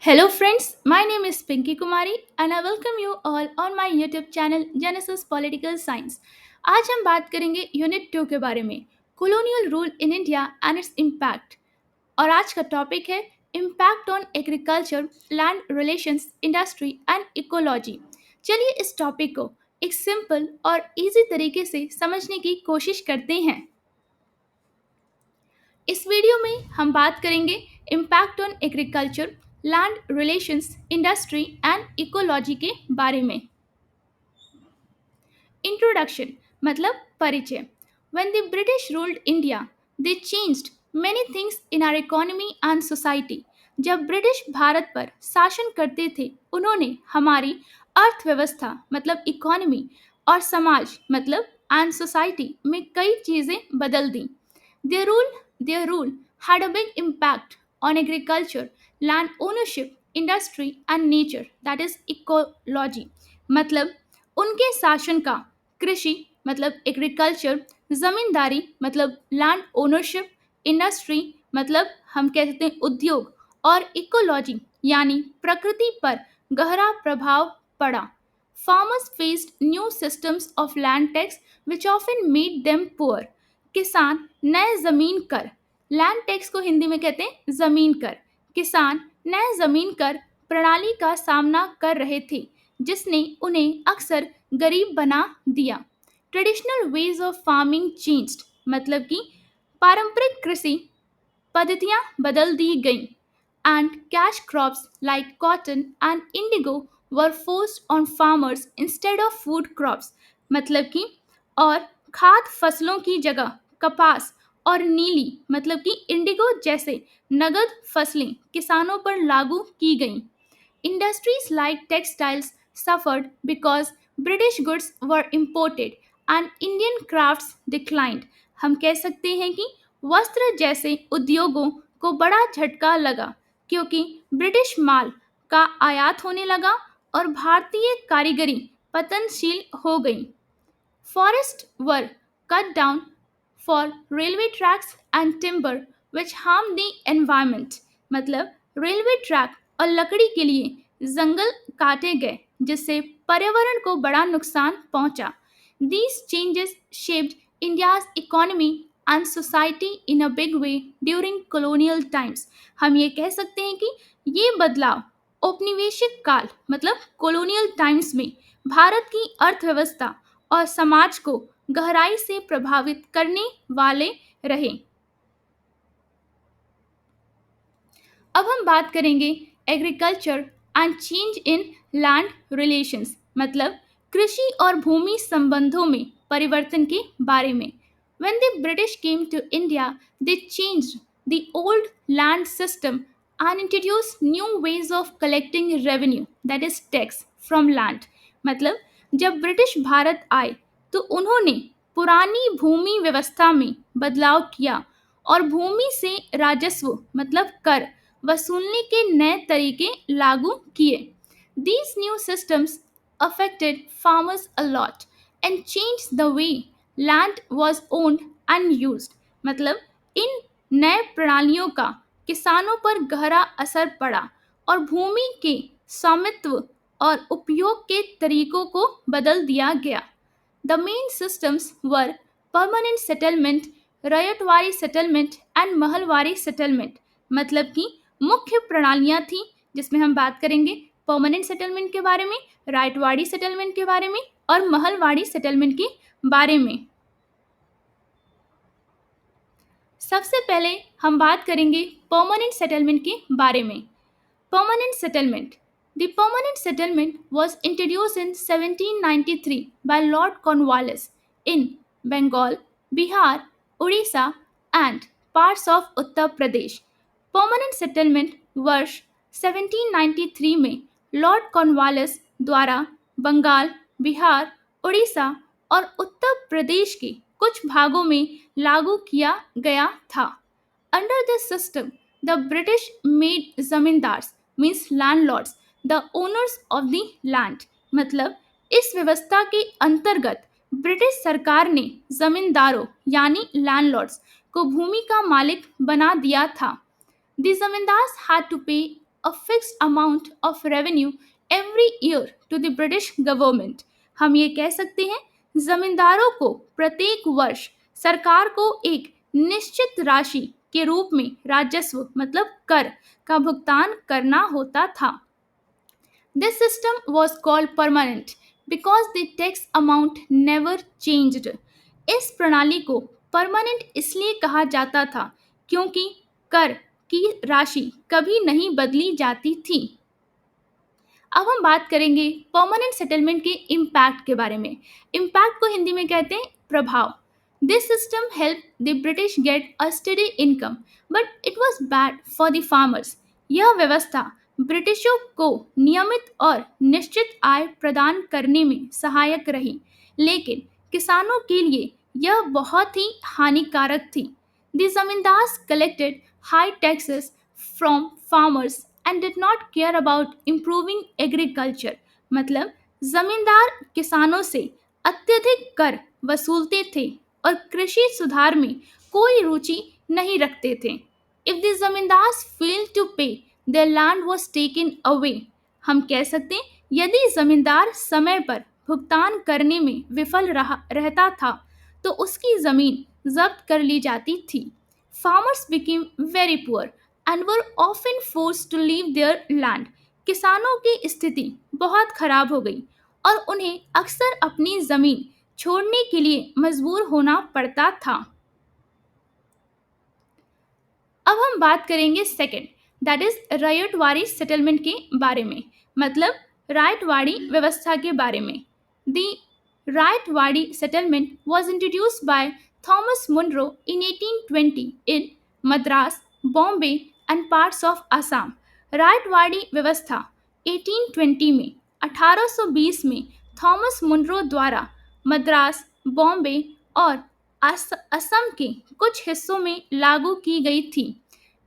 Hello friends, my name is Pinky Kumari and I welcome you all on my YouTube channel Genesis Political Science. आज हम बात करेंगे unit 2 के बारे में colonial rule in India and its impact. और आज का टॉपिक है impact on agriculture, land relations, industry and ecology. चलिए इस टॉपिक को एक सिंपल और इजी तरीके से समझने की कोशिश करते हैं। इस वीडियो में हम बात करेंगे impact on agriculture, land relations, industry and ecology के बारे में। इंट्रोडक्शन मतलब परिचय। When the British ruled India, they changed many things in our economy and society. जब ब्रिटिश भारत पर शासन करते थे उन्होंने हमारी अर्थव्यवस्था मतलब इकोनॉमी और समाज मतलब एंड सोसाइटी में कई चीज़ें बदल दी। Their rule, their rule had a big impact on agriculture, land ownership, industry and nature, that is ecology. मतलब उनके शासन का कृषि मतलब एग्रीकल्चर, जमींदारी मतलब लैंड ओनरशिप, इंडस्ट्री मतलब हम कह सकते हैं उद्योग और इकोलॉजी यानी प्रकृति पर गहरा प्रभाव पड़ा। Farmers faced new systems of land tax which often made them poor. किसान नए जमीन कर, लैंड टैक्स को हिंदी में कहते हैं जमीन कर, किसान नए जमीन कर प्रणाली का सामना कर रहे थे जिसने उन्हें अक्सर गरीब बना दिया। Traditional ways of farming changed मतलब कि पारंपरिक कृषि पद्धतियां बदल दी गईं and cash crops like cotton and indigo were forced on farmers instead of food crops मतलब कि और खाद्य फसलों की जगह कपास और नीली मतलब कि इंडिगो जैसे नगद फसलें किसानों पर लागू की गईं। Industries like textiles suffered because British goods were imported and Indian crafts declined. हम कह सकते हैं कि वस्त्र जैसे उद्योगों को बड़ा झटका लगा क्योंकि ब्रिटिश माल का आयात होने लगा और भारतीय कारीगरी पतनशील हो गई। Forests were cut down for railway tracks and timber which harmed the environment. मतलब रेलवे ट्रैक और लकड़ी के लिए जंगल काटे गए जिससे पर्यावरण को बड़ा नुकसान पहुंचा। These changes shaped India's economy and society in a big way during colonial times. हम ये कह सकते हैं कि ये बदलाव औपनिवेशिक काल मतलब कॉलोनियल टाइम्स में भारत की अर्थव्यवस्था और समाज को गहराई से प्रभावित करने वाले रहे। अब हम बात करेंगे agriculture and change in land relations मतलब कृषि और भूमि संबंधों में परिवर्तन के बारे में। When the British came to India, they changed the old land system and introduced new ways of collecting revenue, that is tax from land. मतलब जब ब्रिटिश भारत आए तो उन्होंने पुरानी भूमि व्यवस्था में बदलाव किया और भूमि से राजस्व मतलब कर वसूलने के नए तरीके लागू किए। These new systems affected farmers a lot and changed the way land was owned and used. मतलब इन नए प्रणालियों का किसानों पर गहरा असर पड़ा और भूमि के स्वामित्व और उपयोग के तरीकों को बदल दिया गया। The main systems were permanent settlement, Ryotwari settlement and Mahalwari settlement. मतलब कि मुख्य प्रणालियां थी जिसमें हम बात करेंगे परमानेंट सेटलमेंट के बारे में, रायतवाड़ी सेटलमेंट के बारे में और महलवाड़ी सेटलमेंट के बारे में। सबसे पहले हम बात करेंगे परमानेंट सेटलमेंट के बारे में। Permanent settlement. The permanent settlement was introduced in 1793 by Lord Cornwallis in Bengal, Bihar, Odisha, and parts of Uttar Pradesh. Permanent settlement वर्ष 1793 में लॉर्ड कॉर्नवालिस द्वारा बंगाल, बिहार, उड़ीसा और उत्तर प्रदेश के कुछ भागों में लागू किया गया था। Under this system, the British made zamindars means landlords the owners of the land. मतलब इस व्यवस्था के अंतर्गत ब्रिटिश सरकार ने जमींदारों यानी लैंडलॉर्ड्स को भूमि का मालिक बना दिया था। The zamindars had to pay a fixed amount of revenue every year to the British government. हम ये कह सकते हैं जमींदारों को प्रत्येक वर्ष सरकार को एक निश्चित राशि के रूप में राजस्व मतलब कर का भुगतान करना होता था. This system was called permanent because the tax amount never changed. इस प्रणाली को परमानेंट इसलिए कहा जाता था क्योंकि कर की राशि कभी नहीं बदली जाती थी. अब हम बात करेंगे परमानेंट सेटलमेंट के इम्पैक्ट के बारे में. इम्पैक्ट को हिंदी में कहते हैं प्रभाव. This system help the British get a steady income but it was bad for the farmers. यह व्यवस्था ब्रिटिशों को नियमित और निश्चित आय प्रदान करने में सहायक रही, लेकिन किसानों के लिए यह बहुत ही हानिकारक थी. The zamindars collected high taxes from farmers and did not care about improving agriculture. मतलब जमींदार किसानों से अत्यधिक कर वसूलते थे और कृषि सुधार में कोई रुचि नहीं रखते थे. If the zamindars fail to pay their land was taken away. हम कह सकते हैं यदि जमींदार समय पर भुगतान करने में विफल रहता था तो उसकी जमीन जब्त कर ली जाती थी. Farmers became very poor and were often forced to leave their land. किसानों की स्थिति बहुत खराब हो गई और उन्हें अक्सर अपनी जमीन छोड़ने के लिए मजबूर होना पड़ता था. अब हम बात करेंगे second, that is Ryotwari settlement के बारे में. मतलब रायतवाड़ी व्यवस्था के बारे में. The Ryotwari settlement was introduced by Thomas Munro in 1820 in Madras, Bombay and parts of Assam. Ryotwari व्यवस्था 1820 में 1820 में थॉमस मुनरो द्वारा मद्रास, बॉम्बे और असम के कुछ हिस्सों में लागू की गई थी.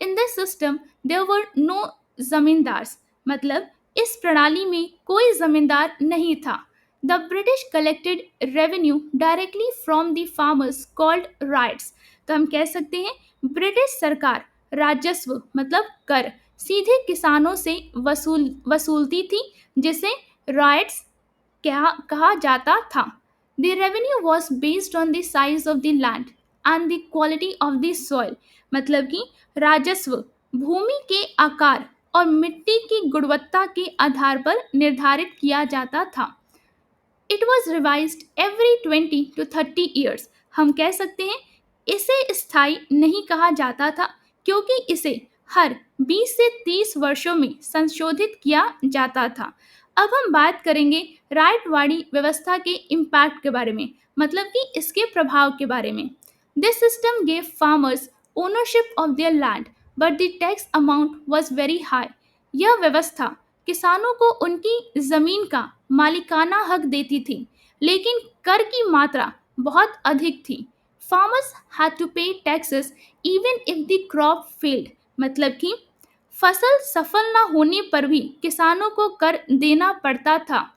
In this system there were no zamindars. मतलब इस प्रणाली में कोई जमींदार नहीं था. The British collected revenue directly from the farmers called ryots. तो हम कह सकते हैं ब्रिटिश सरकार राजस्व मतलब कर सीधे किसानों से वसूलती थी, जिसे राइट्स कहा जाता था. The revenue was based on the size of the land and the quality of the soil. मतलब कि राजस्व भूमि के आकार और मिट्टी की गुणवत्ता के आधार पर निर्धारित किया जाता था. It was revised every 20 to 30 years. हम कह सकते हैं इसे स्थायी नहीं कहा जाता था क्योंकि इसे हर 20 से 30 वर्षों में संशोधित किया जाता था. अब हम बात करेंगे रायतवाड़ी व्यवस्था के इम्पैक्ट के बारे में, मतलब कि इसके प्रभाव के बारे में. This system gave farmers ownership of their land but the tax amount was very high. यह व्यवस्था किसानों को उनकी जमीन का मालिकाना हक देती थी, लेकिन कर की मात्रा बहुत अधिक थी. फार्मर्स हैड टू पे taxes even if the crop failed. मतलब कि फसल सफल न होने पर भी किसानों को कर देना पड़ता था.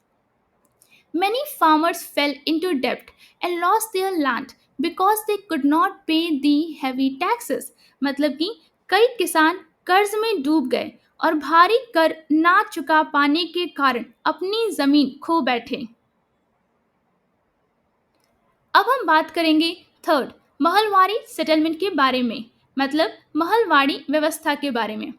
Many farmers fell into debt and lost their land because they could not pay the heavy taxes. मतलब कि कई किसान कर्ज में डूब गए और भारी कर ना चुका पाने के कारण अपनी जमीन खो बैठे. अब हम बात करेंगे थर्ड, महलवाड़ी सेटलमेंट के बारे में. मतलब महलवाड़ी व्यवस्था के बारे में.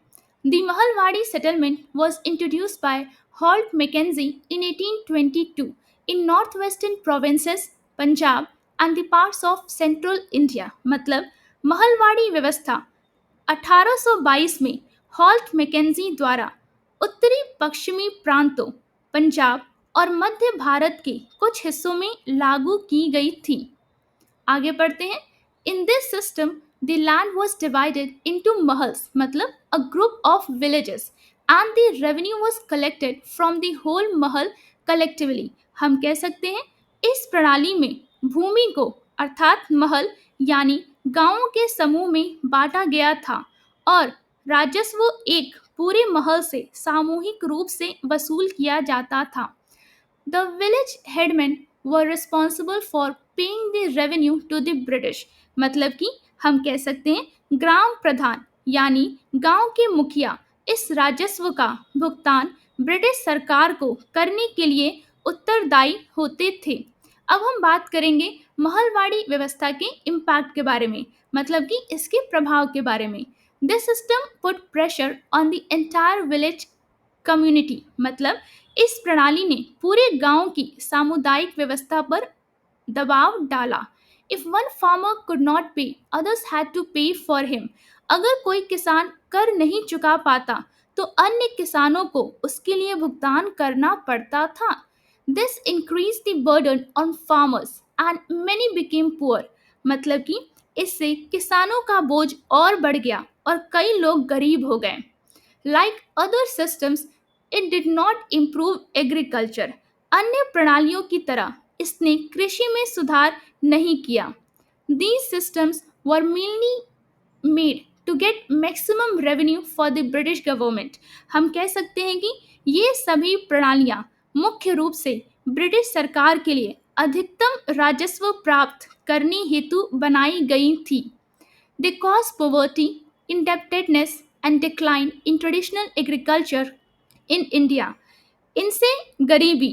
The Mahalwadi settlement was introduced by Holt Mackenzie in 1822 in northwestern provinces, Punjab and the parts of central India. मतलब महलवाड़ी व्यवस्था 1822 में हॉल्ट मैकेंजी द्वारा उत्तरी पश्चिमी प्रांतों, पंजाब और मध्य भारत के कुछ हिस्सों में लागू की गई थी. आगे बढ़ते हैं. In this system, the land was divided into mahals, मतलब a group of villages, and the revenue was collected from the whole mahal collectively. हम कह सकते हैं इस प्रणाली में भूमि को अर्थात महल यानी गांवों के समूह में बांटा गया था और राजस्व एक पूरे महल से सामूहिक रूप से वसूल किया जाता था. The village headmen were responsible for paying the revenue to the British. मतलब कि हम कह सकते हैं ग्राम प्रधान यानी गांव के मुखिया इस राजस्व का भुगतान ब्रिटिश सरकार को करने के लिए उत्तरदायी होते थे। अब हम बात करेंगे महलवाड़ी व्यवस्था के इम्पैक्ट के बारे में, मतलब कि इसके प्रभाव के बारे में। This system put pressure on the entire village community, मतलब इस प्रणाली ने पूरे गांव की सामुदायिक व्यवस्था पर दबाव डाला। If one farmer could not पे, अदर्स हैड टू पे फॉर हिम। अगर कोई किसान कर नहीं चुका पाता तो अन्य किसानों को उसके लिए भुगतान करना पड़ता था। This increase the burden on farmers and many became poor, मतलब कि इससे किसानों का बोझ और बढ़ गया और कई लोग गरीब हो गए। Like other systems, it did not improve agriculture. अन्य प्रणालियों की तरह इसने कृषि में सुधार नहीं किया। These systems were mainly made to get maximum revenue for the British government. हम कह सकते हैं कि ये सभी प्रणालियां मुख्य रूप से ब्रिटिश सरकार के लिए अधिकतम राजस्व प्राप्त करने हेतु बनाई गई थी। They cause poverty, indebtedness, and decline in traditional agriculture in India. इनसे गरीबी,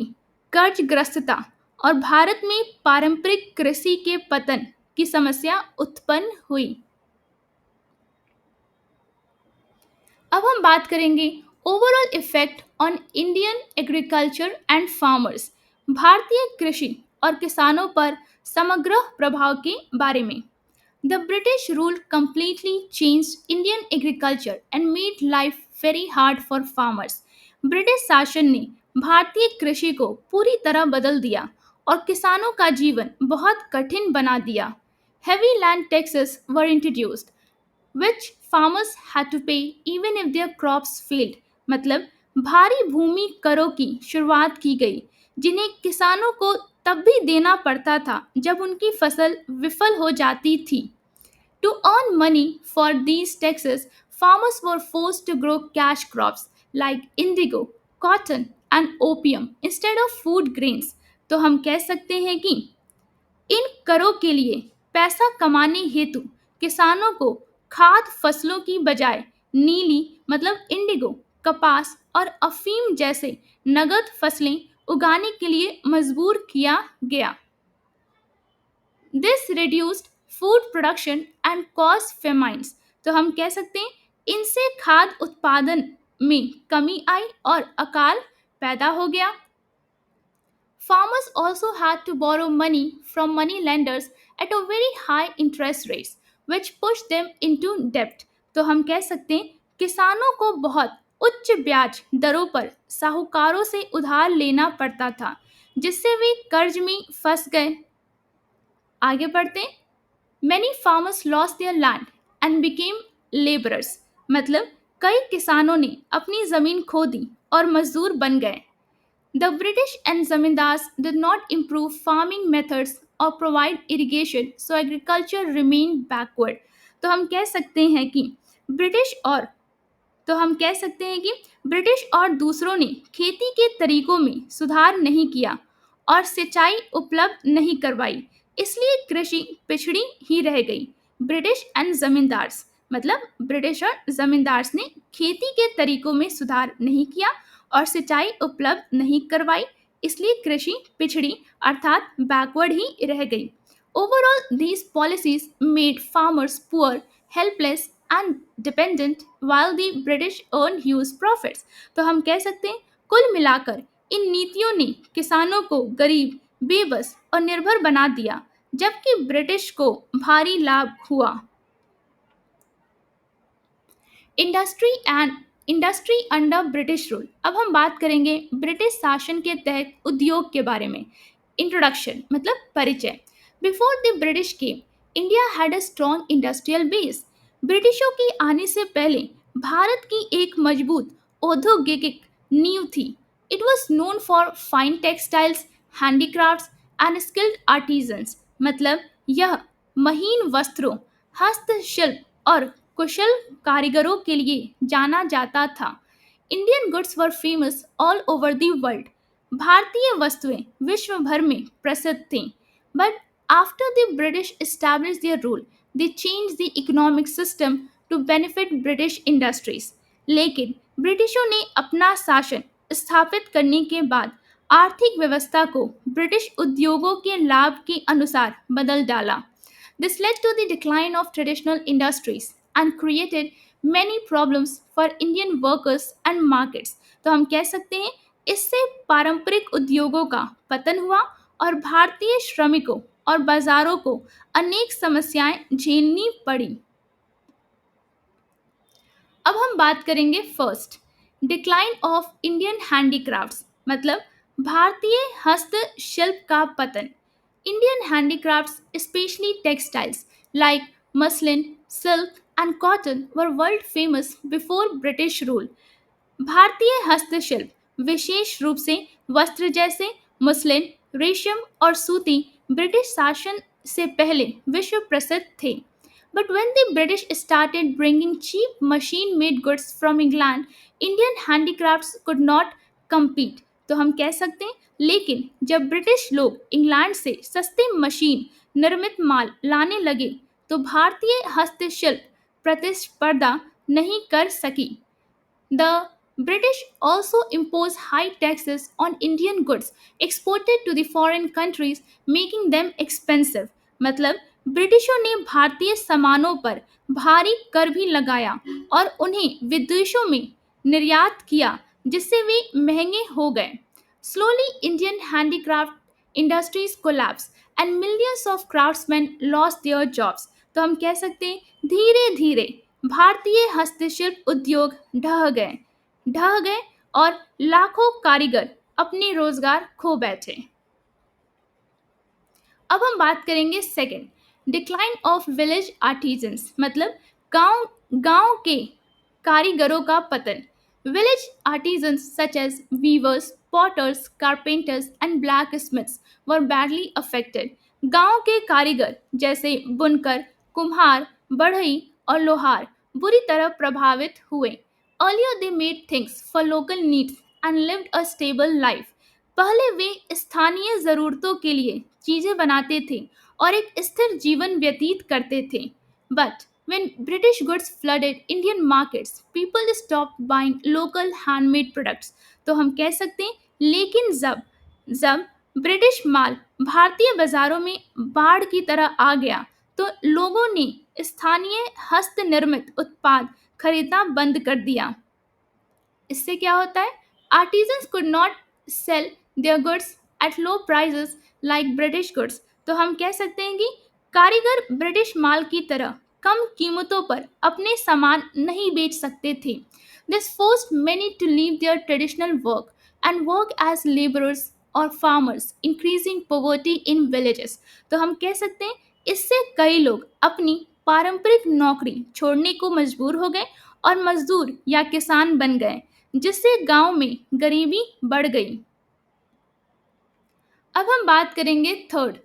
कर्जग्रस्तता और भारत में पारंपरिक कृषि के पतन की समस्या उत्पन्न हुई। अब हम बात करेंगे overall effect on Indian agriculture and farmers, भारतीय कृषि और किसानों पर समग्र प्रभाव के बारे में। The British rule completely changed Indian agriculture and made life very hard for farmers. British शासन ने भारतीय कृषि को पूरी तरह बदल दिया और किसानों का जीवन बहुत कठिन बना दिया। Heavy land taxes were introduced, which farmers had to pay even if their crops failed. मतलब भारी भूमि करों की शुरुआत की गई, जिन्हें किसानों को तब भी देना पड़ता था जब उनकी फसल विफल हो जाती थी। To earn money for these taxes, farmers were forced to grow cash crops like indigo, cotton, and opium instead of food grains. तो हम कह सकते हैं कि इन करों के लिए पैसा कमाने हेतु किसानों को खाद्य फसलों की बजाय नीली, मतलब इंडिगो, कपास और अफीम जैसे नगद फसलें उगाने के लिए मजबूर किया गया। This reduced food production and cause famines. तो हम कह सकते हैं इनसे खाद्य उत्पादन में कमी आई और अकाल पैदा हो गया। Farmers also had to borrow money from money lenders at a very high interest rates, which pushed them into debt. तो हम कह सकते हैं किसानों को बहुत उच्च ब्याज दरों पर साहूकारों से उधार लेना पड़ता था, जिससे वे कर्ज में फंस गए। आगे बढ़ते हैं। Many farmers lost their land and became laborers, मतलब कई किसानों ने अपनी जमीन खो दी और मजदूर बन गए। The British and zamindars did not improve farming methods or provide irrigation, so agriculture remained backward. तो हम कह सकते हैं कि ब्रिटिश और तो हम कह सकते हैं कि ब्रिटिश और दूसरों ने खेती के तरीकों में सुधार नहीं किया और सिंचाई उपलब्ध नहीं करवाई, इसलिए कृषि पिछड़ी ही रह गई। ब्रिटिश एंड जमींदार्स, मतलब ब्रिटिश और जमींदार्स ने खेती के तरीकों में सुधार नहीं किया और सिंचाई उपलब्ध नहीं करवाई, इसलिए कृषि पिछड़ी अर्थात बैकवर्ड ही रह गई। Overall these policies made farmers poor, helpless and dependent while the British earned huge profits. तो हम कह सकते हैं कुल मिलाकर इन नीतियों ने किसानों को गरीब, बेबस और निर्भर बना दिया, जबकि ब्रिटिश को भारी लाभ हुआ। Industry under British rule. अब हम बात करेंगे ब्रिटिश शासन के तहत उद्योग के बारे में। इंट्रोडक्शन, मतलब परिचय। Before the British came, India had a strong industrial base. ब्रिटिशों के आने से पहले भारत की एक मजबूत औद्योगिक नींव थी। It was known for fine textiles, handicrafts and skilled artisans, मतलब यह महीन वस्त्रों, हस्तशिल्प और कुशल कारीगरों के लिए जाना जाता था। Indian goods were famous all over the world. भारतीय वस्तुएं विश्व भर में प्रसिद्ध थीं। But after the British establish there rule, they changed the economic system to benefit British industries. लेकिन ब्रिटिशों ने अपना शासन स्थापित करने के बाद आर्थिक व्यवस्था को ब्रिटिश उद्योगों के लाभ के अनुसार बदल डाला. This led to the decline of traditional industries and created many problems for Indian workers and markets. तो हम कह सकते हैं इससे पारंपरिक उद्योगों का पतन हुआ और भारतीय श्रमिकों और बाजारों को अनेक समस्याएं झेलनी पड़ी. अब हम बात करेंगे first, decline of Indian handicrafts, मतलब भारतीय हस्तशिल्प का पतन. Indian handicrafts, specially textiles like muslin, silk and cotton, were world famous before British rule. भारतीय हस्तशिल्प, विशेष रूप से वस्त्र जैसे मुस्लिन, रेशम और सूती, ब्रिटिश शासन से पहले विश्व प्रसिद्ध थे. But when the British started bringing cheap machine made goods from England, Indian handicrafts could not compete. तो हम कह सकते हैं लेकिन जब ब्रिटिश लोग इंग्लैंड से सस्ते मशीन निर्मित माल लाने लगे तो भारतीय हस्तशिल्प प्रतिस्पर्धा नहीं कर सकी. The British also imposed high taxes on Indian goods exported to the foreign countries, making them expensive. मतलब ब्रिटिशों ने भारतीय सामानों पर भारी कर भी लगाया और उन्हें विदेशों में निर्यात किया जिससे वे महंगे हो गए. Slowly, Indian handicraft industries collapsed and millions of craftsmen lost their jobs. तो हम कह सकते हैं धीरे धीरे भारतीय हस्तशिल्प उद्योग ढह गए और लाखों कारीगर अपने रोजगार खो बैठे. अब हम बात करेंगे second, decline of village artisans, मतलब गांव गांव के कारीगरों का पतन. Village artisans such as weavers, potters, carpenters and blacksmiths were badly affected. गांव के कारीगर जैसे बुनकर, कुम्हार, बढ़ई और लोहार बुरी तरह प्रभावित हुए. Earlier they made things for local needs and lived a stable life. पहले वे स्थानीय ज़रूरतों के लिए चीज़ें बनाते थे और एक स्थिर जीवन व्यतीत करते थे. But when British goods flooded Indian markets, people stopped buying local handmade products. तो हम कह सकते हैं लेकिन जब जब ब्रिटिश माल भारतीय बाजारों में बाढ़ की तरह आ गया तो लोगों ने स्थानीय हस्तनिर्मित उत्पाद खरीदना बंद कर दिया. इससे क्या होता है, artisans could not sell their goods at low prices like British goods. तो हम कह सकते हैं कि कारीगर ब्रिटिश माल की तरह कम कीमतों पर अपने सामान नहीं बेच सकते थे. This forced many to leave their traditional work and work as labourers और farmers, increasing poverty in villages. तो हम कह सकते हैं इससे कई लोग अपनी पारंपरिक नौकरी छोड़ने को मजबूर हो गए और मजदूर या किसान बन गए जिससे गांव में गरीबी बढ़ गई. अब हम बात करेंगे third,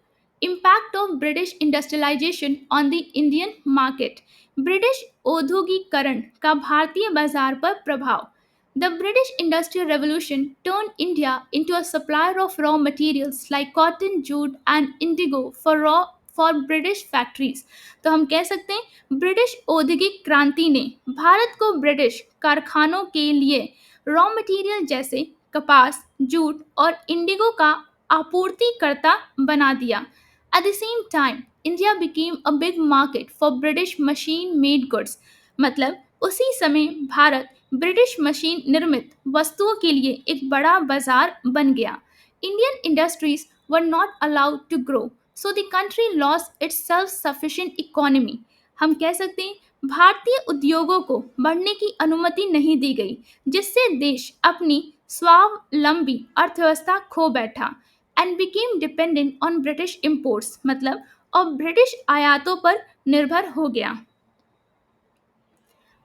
impact of British industrialisation on the Indian market. British औद्योगिकरण का भारतीय बाजार पर प्रभाव. The British Industrial Revolution turned India into a supplier of raw materials like cotton, jute and indigo for British factories. तो हम कह सकते हैं ब्रिटिश औद्योगिक क्रांति ने भारत को ब्रिटिश कारखानों के लिए रॉ मटेरियल जैसे कपास, जूट और इंडिगो का आपूर्तिकर्ता बना दिया. At the same time, India became a big market for British machine-made goods. मतलब उसी समय भारत ब्रिटिश मशीन निर्मित वस्तुओं के लिए एक बड़ा बाजार बन गया. Indian industries were not allowed to grow, so the country lost its self sufficient economy. हम कह सकते हैं भारतीय उद्योगों को बढ़ने की अनुमति नहीं दी गई जिससे देश अपनी स्वावलंबी अर्थव्यवस्था खो बैठा and became dependent on British imports, मतलब और ब्रिटिश आयातों पर निर्भर हो गया.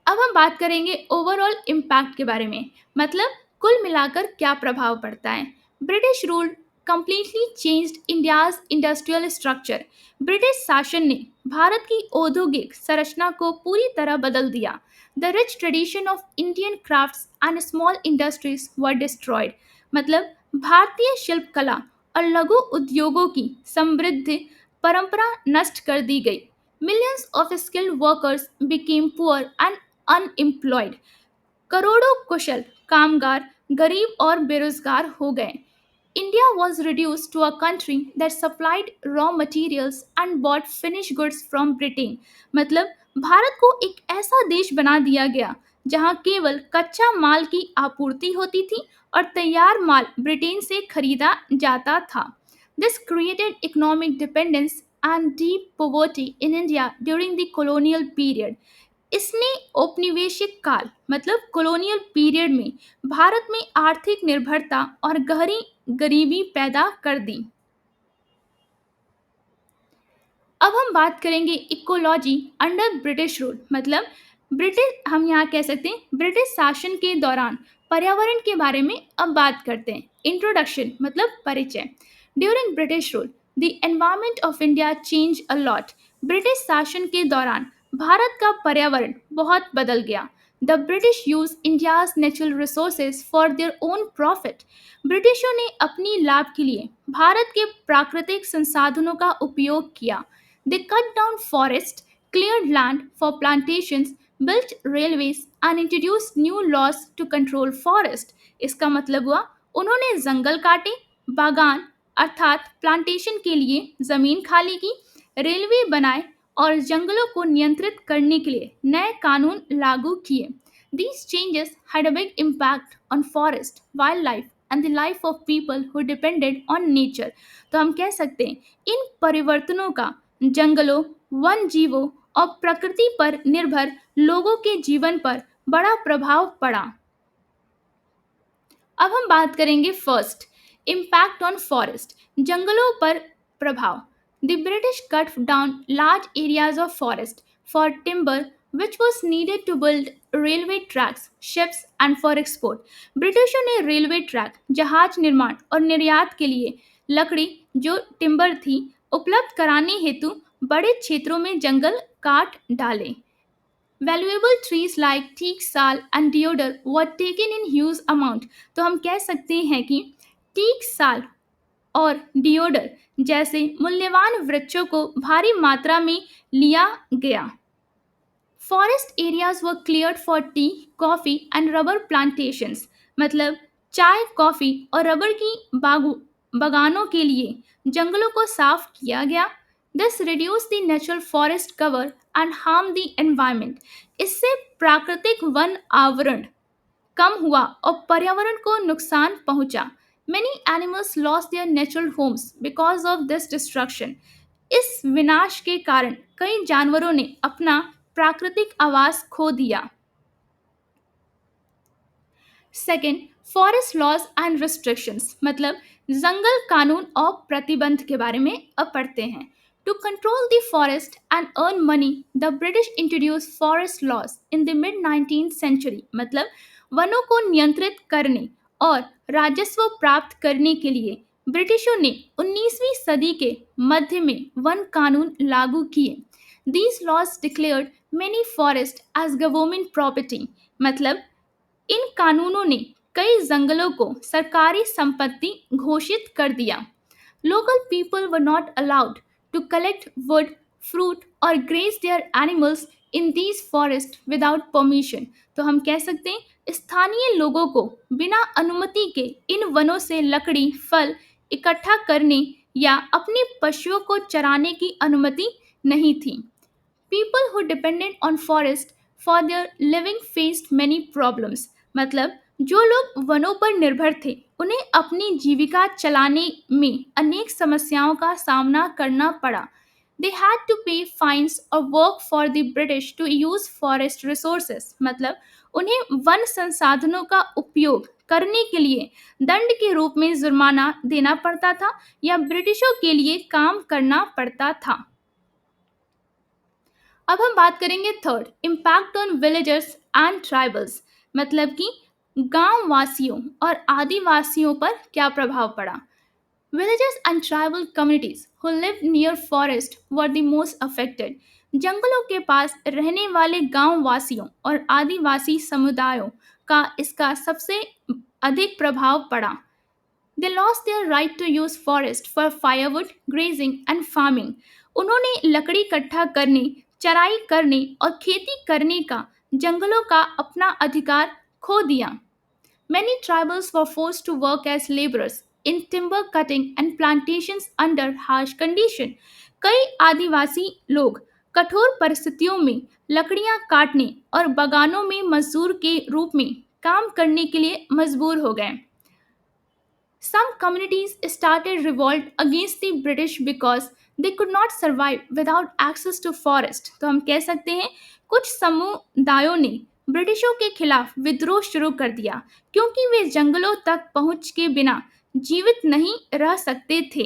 अब हम बात करेंगे ओवरऑल इम्पैक्ट के बारे में, मतलब कुल मिलाकर क्या प्रभाव पड़ता है. British rule completely changed India's industrial structure. British शासन ने भारत की औद्योगिक संरचना को पूरी तरह बदल दिया. The rich tradition of Indian crafts and small industries were destroyed. मतलब भारतीय शिल्प कला और लघु उद्योगों की समृद्ध परंपरा नष्ट कर दी गई. Millions of skilled workers became poor and unemployed. करोड़ों कुशल कामगार गरीब और बेरोजगार हो गए। India was reduced to a country that supplied raw materials and bought finished goods from Britain. मतलब भारत को एक ऐसा देश बना दिया गया जहां केवल कच्चा माल की आपूर्ति होती थी और तैयार माल ब्रिटेन से खरीदा जाता था. This created economic dependence and deep poverty in India during the colonial period. इसने औपनिवेशिक काल मतलब कॉलोनियल पीरियड में भारत में आर्थिक निर्भरता और गहरी गरीबी पैदा कर दी. अब हम बात करेंगे इकोलॉजी अंडर ब्रिटिश रूल मतलब ब्रिटिश हम यहाँ कह सकते हैं ब्रिटिश शासन के दौरान पर्यावरण के बारे में अब बात करते हैं. इंट्रोडक्शन मतलब परिचय. During British rule the environment of India change a lot. British शासन के दौरान भारत का पर्यावरण बहुत बदल गया. The British use India's natural resources for their own profit. ब्रिटिशों ने अपनी लाभ के लिए भारत के प्राकृतिक संसाधनों का उपयोग किया. They cut down forests, cleared land for plantations, built railways and introduced new laws to control forest. इसका मतलब हुआ उन्होंने जंगल काटे, बागान अर्थात प्लांटेशन के लिए जमीन खाली की, रेलवे बनाए और जंगलों को नियंत्रित करने के लिए नए कानून लागू किए. These changes had a big impact on forest, wildlife and the life of people who depended on nature. तो हम कह सकते हैं इन परिवर्तनों का जंगलों, वन जीवों और प्रकृति पर निर्भर लोगों के जीवन पर बड़ा प्रभाव पड़ा. अब हम बात करेंगे फर्स्ट इम्पैक्ट ऑन फॉरेस्ट जंगलों पर प्रभाव. The British cut down large areas of forest for timber which was needed to build railway tracks, ships and for export. ब्रिटिशों ने रेलवे ट्रैक, जहाज निर्माण और निर्यात के लिए लकड़ी जो टिम्बर थी उपलब्ध कराने हेतु बड़े क्षेत्रों में जंगल काट डाले. Valuable trees like teak, sal and deodar were taken in huge amount. तो हम कह सकते हैं कि टीक साल और डिओडर जैसे मूल्यवान वृक्षों को भारी मात्रा में लिया गया. Forest areas were cleared for tea, coffee and rubber plantations. मतलब चाय, कॉफी और रबर की बागानों के लिए जंगलों को साफ किया गया. This reduced the natural forest cover and harmed the environment. इससे प्राकृतिक वन आवरण कम हुआ और पर्यावरण को नुकसान पहुंचा. Many animals lost their natural homes because of this destruction. इस विनाश के कारण कई जानवरों ने अपना प्राकृतिक आवास खो दिया. Second forest laws and restrictions मतलब जंगल कानून और प्रतिबंध के बारे में अब पढ़ते हैं. To control the forest and earn money the British introduce forest laws in the mid 19th century. मतलब वनों को नियंत्रित करने और राजस्व प्राप्त करने के लिए ब्रिटिशों ने 19वीं सदी के मध्य में वन कानून लागू किए. These laws declared many forests as government property. मतलब इन कानूनों ने कई जंगलों को सरकारी संपत्ति घोषित कर दिया. Local people were not allowed to collect wood, fruit or graze their animals in these forests without permission. तो हम कह सकते हैं स्थानीय लोगों को बिना अनुमति के इन वनों से लकड़ी, फल इकट्ठा करने या अपने पशुओं को चराने की अनुमति नहीं थी. People who depended on forest for their living faced many problems. मतलब जो लोग वनों पर निर्भर थे उन्हें अपनी जीविका चलाने में अनेक समस्याओं का सामना करना पड़ा. They had to pay fines or work for the British to use forest resources. मतलब उन्हें वन संसाधनों का उपयोग करने के लिए दंड के रूप में जुर्माना देना पड़ता था या ब्रिटिशों के लिए काम करना पड़ता था. अब हम बात करेंगे third impact on villagers and tribals. मतलब कि गांव वासियों और आदिवासियों पर क्या प्रभाव पड़ा. Villagers and tribal communities who live near forest were the most affected. जंगलों के पास रहने वाले गांव वासियों और आदिवासी समुदायों का इसका सबसे अधिक प्रभाव पड़ा. They lost their right to use forest for firewood, grazing and farming. उन्होंने लकड़ी इकट्ठा करने, चराई करने और खेती करने का जंगलों का अपना अधिकार खो दिया। Many tribals were forced to work as laborers in timber cutting and plantations under harsh conditions. कई आदिवासी लोग कठोर परिस्थितियों में लकड़ियां काटने और बागानों में मजदूर के रूप में काम करने के लिए मजबूर हो गए। Some communities started revolt against the British because they could not survive without access to forest. तो हम कह सकते हैं कुछ समुदायों ने ब्रिटिशों के खिलाफ विद्रोह शुरू कर दिया क्योंकि वे जंगलों तक पहुंच के बिना जीवित नहीं रह सकते थे।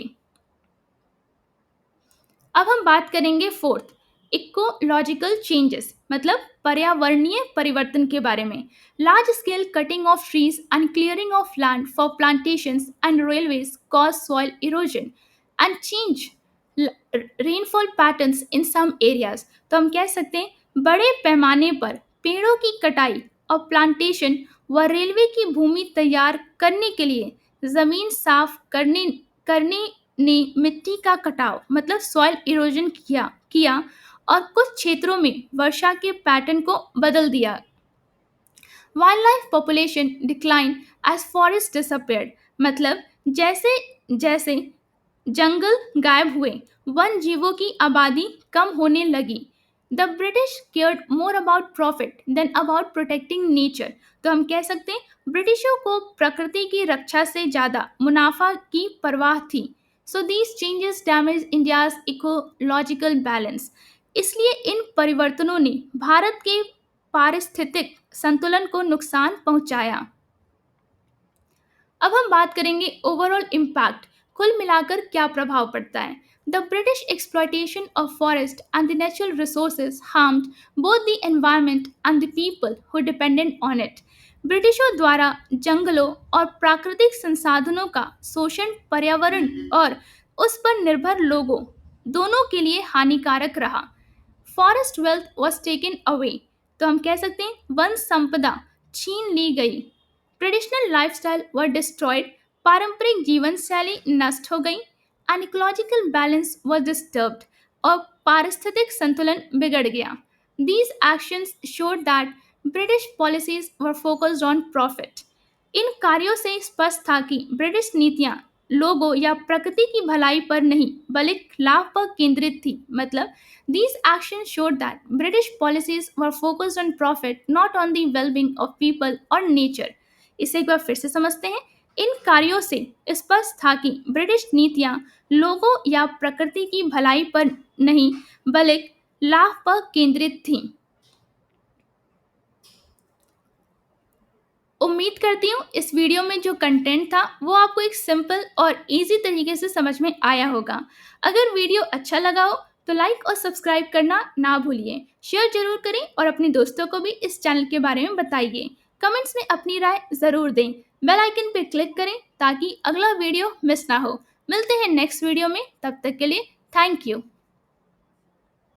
अब हम बात करेंगे फोर्थ, इकोलॉजिकल चेंजेस मतलब पर्यावरणीय परिवर्तन के बारे में। Large scale cutting of trees and clearing of land for plantations and railways cause soil erosion and change rainfall patterns in some areas. तो हम कह सकते हैं बड़े पैमाने पर पेड़ों की कटाई और प्लांटेशन व रेलवे की भूमि तैयार करने के लिए जमीन साफ करने ने मिट्टी का कटाव मतलब सॉइल इरोजन किया और कुछ क्षेत्रों में वर्षा के पैटर्न को बदल दिया। Wildlife population decline as forest disappeared मतलब जैसे जैसे जंगल गायब हुए वन जीवों की आबादी कम होने लगी। The British cared more about profit than about protecting nature. तो हम कह सकते हैं ब्रिटिशों को प्रकृति की रक्षा से ज़्यादा मुनाफा की परवाह थी। So these changes damage India's ecological balance. इसलिए इन परिवर्तनों ने भारत के पारिस्थितिक संतुलन को नुकसान पहुंचाया। अब हम बात करेंगे ओवरऑल इम्पैक्ट, कुल मिलाकर क्या प्रभाव पड़ता है। The British exploitation of forest and the natural resources harmed both the environment and the people who dependent on it. ब्रिटिशों द्वारा जंगलों और प्राकृतिक संसाधनों का शोषण पर्यावरण और उस पर निर्भर लोगों दोनों के लिए हानिकारक रहा। Forest wealth was taken away. तो हम कह सकते हैं वन संपदा छीन ली गई। ट्रेडिशनल लाइफस्टाइल वर डिस्ट्रॉयड, पारंपरिक जीवन शैली नष्ट हो गई। And ecological balance was disturbed और पारिस्थितिक संतुलन बिगड़ गया। These actions showed that British policies were focused on profit. इन कार्यों से स्पष्ट था कि ब्रिटिश नीतियां लोगों या प्रकृति की भलाई पर नहीं बल्कि लाभ पर केंद्रित थी। मतलब these actions showed that British policies were focused on profit, not on the well-being of people or nature. इसे एक बार फिर से समझते हैं। इन कार्यों से स्पष्ट था कि ब्रिटिश नीतियां लोगों या प्रकृति की भलाई पर नहीं बल्कि लाभ पर केंद्रित थीं। उम्मीद करती हूँ इस वीडियो में जो कंटेंट था वो आपको एक सिंपल और इजी तरीके से समझ में आया होगा। अगर वीडियो अच्छा लगा हो तो लाइक और सब्सक्राइब करना ना भूलिए। शेयर जरूर करें और अपने दोस्तों को भी इस चैनल के बारे में बताइए। कमेंट्स में अपनी राय ज़रूर दें। बेल आइकन पर क्लिक करें ताकि अगला वीडियो मिस ना हो। मिलते हैं नेक्स्ट वीडियो में, तब तक के लिए थैंक यू।